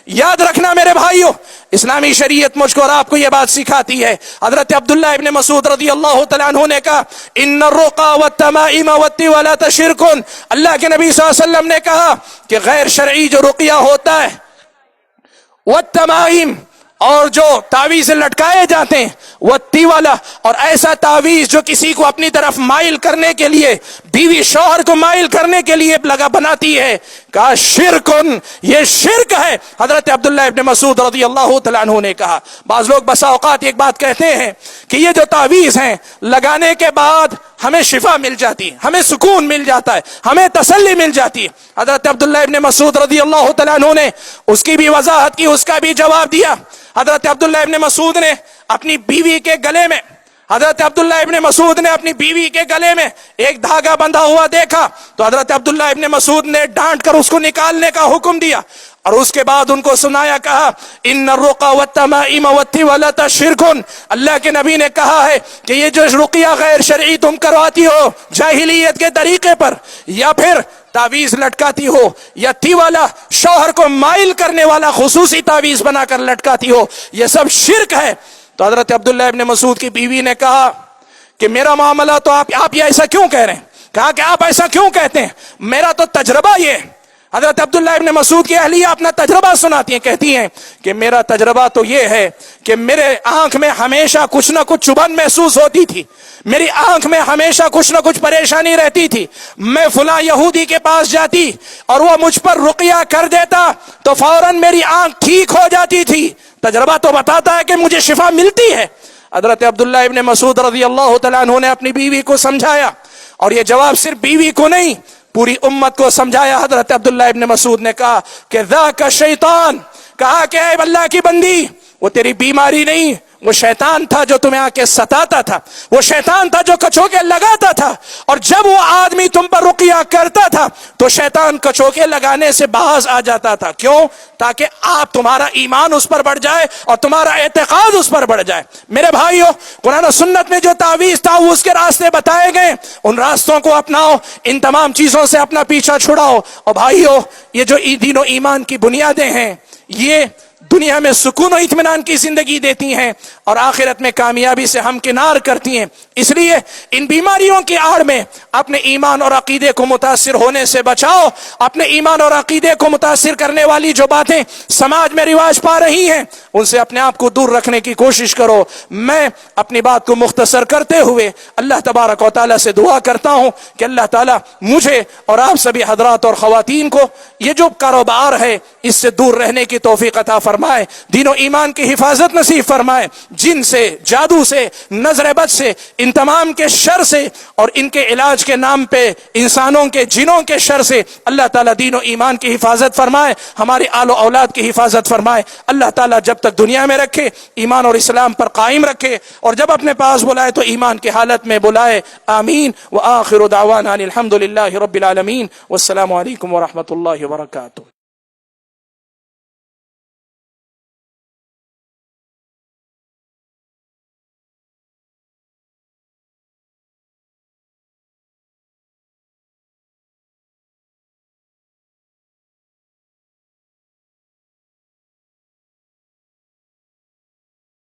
یاد رکھنا میرے بھائیوں، اسلامی شریعت مجھ کو اور آپ کو یہ بات سکھاتی ہے. حضرت عبداللہ ابن مسعود رضی اللہ تعالیٰ عنہ نے کہا ان الرقى والتمائم والتوالة شرک. اللہ کے نبی صلی اللہ علیہ وسلم نے کہا کہ غیر شرعی جو رقیہ ہوتا ہے، والتمائم اور جو تعویذ لٹکائے جاتے ہیں، والتوالا اور ایسا تعویذ جو کسی کو اپنی طرف مائل کرنے کے لیے، بیوی شوہر کو مائل کرنے کے لیے بناتی ہے، کہا شرکن، یہ شرک ہے. حضرت عبداللہ ابن مسعود رضی اللہ تعالیٰ عنہ نے کہا. بعض لوگ بسا اوقات ایک بات کہتے ہیں کہ یہ جو تعویذ ہیں لگانے کے بعد ہمیں شفا مل جاتی ہے، ہمیں سکون مل جاتا ہے، ہمیں تسلی مل جاتی ہے. حضرت عبداللہ ابن مسعود رضی اللہ تعالیٰ عنہ نے اس کی بھی وضاحت کی، اس کا بھی جواب دیا. حضرت عبداللہ ابن مسعود نے اپنی بیوی کے گلے میں اپنی بیوی کے گلے میں ایک دھاگا بندھا ہوا دیکھا تو حضرت عبداللہ ابن مسعود نے ڈانٹ کر اس کو نکالنے کا حکم دیا، اور اس کے بعد ان کو سنایا، کہا ان الرقى والتمائم والتوالة شرک. اللہ کے نبی نے کہا ہے کہ یہ جو رقیہ غیر شرعی تم کرواتی ہو جاہلیت کے طریقے پر، یا پھر تعویذ لٹکاتی ہو، یا تیوالا شوہر کو مائل کرنے والا خصوصی تعویذ بنا کر لٹکاتی ہو، یہ سب شرک ہے. تو حضرت عبداللہ ابن مسعود کی بیوی نے کہا کہ میرا معاملہ تو آپ یہ ایسا کیوں کہہ رہے ہیں؟ کہا کہ آپ ایسا کیوں کہتے ہیں؟ میرا تو تجربہ یہ ہے. حضرت عبداللہ ابن مسعود کی اہلیہ اپنا تجربہ سناتی ہیں، کہتی ہیں کہ میرا تجربہ تو یہ ہے کہ میرے آنکھ میں ہمیشہ کچھ نہ کچھ چبھن محسوس ہوتی تھی، میری آنکھ میں ہمیشہ کچھ نہ کچھ پریشانی رہتی تھی. میں فلاں یہودی کے پاس جاتی اور وہ مجھ پر رقیہ کر دیتا تو فوراً میری آنکھ ٹھیک ہو جاتی تھی. تجربہ تو بتاتا ہے کہ مجھے شفا ملتی ہے. حضرت عبداللہ ابن مسعود رضی اللہ تعالیٰ عنہ نے اپنی بیوی کو سمجھایا، اور یہ جواب صرف بیوی کو نہیں پوری امت کو سمجھایا. حضرت عبداللہ ابن مسعود نے کہا کہ ذاک شیطان، کہا کہ اے اللہ کی بندی، وہ تیری بیماری نہیں، وہ شیطان تھا جو تمہیں آ کے ستاتا تھا، وہ شیطان تھا جو کچوکے لگاتا تھا. اور جب وہ آدمی تم پر رقیہ کرتا تھا تو شیطان کچوکے لگانے سے باز آ جاتا تھا. کیوں؟ تاکہ تمہارا ایمان اس پر بڑھ جائے اور تمہارا اعتقاد اس پر بڑھ جائے. میرے بھائیو، قرآن و سنت میں جو تعویذ تعوذ کے راستے بتائے گئے ان راستوں کو اپناؤ، ان تمام چیزوں سے اپنا پیچھا چھڑاؤ. اور بھائیو، یہ جو دین و ایمان کی بنیادیں ہیں یہ دنیا میں سکون و اطمینان کی زندگی دیتی ہیں اور آخرت میں کامیابی سے ہمکنار کرتی ہیں. اس لیے ان بیماریوں کی آڑ میں اپنے ایمان اور عقیدے کو متاثر ہونے سے بچاؤ. اپنے ایمان اور عقیدے کو متاثر کرنے والی جو باتیں سماج میں رواج پا رہی ہیں ان سے اپنے آپ کو دور رکھنے کی کوشش کرو. میں اپنی بات کو مختصر کرتے ہوئے اللہ تبارک و تعالیٰ سے دعا کرتا ہوں کہ اللہ تعالیٰ مجھے اور آپ سبھی حضرات اور خواتین کو یہ جو کاروبار ہے اس سے دور رہنے کی توفیق عطا فرمائے، دین و ایمان کی حفاظت نصیب فرمائے. جن سے، جادو سے، نظر بد سے، ان تمام کے شر سے اور ان کے علاج کے نام پہ انسانوں کے جنوں کے شر سے اللہ تعالیٰ دین و ایمان کی حفاظت فرمائے، ہماری آل و اولاد کی حفاظت فرمائے. اللہ تعالیٰ جب تک دنیا میں رکھے ایمان اور اسلام پر قائم رکھے، اور جب اپنے پاس بلائے تو ایمان کی حالت میں بلائے. آمین. وآخر دعوانا الحمد للہ رب العالمین. والسلام علیکم ورحمۃ اللہ وبرکاتہ.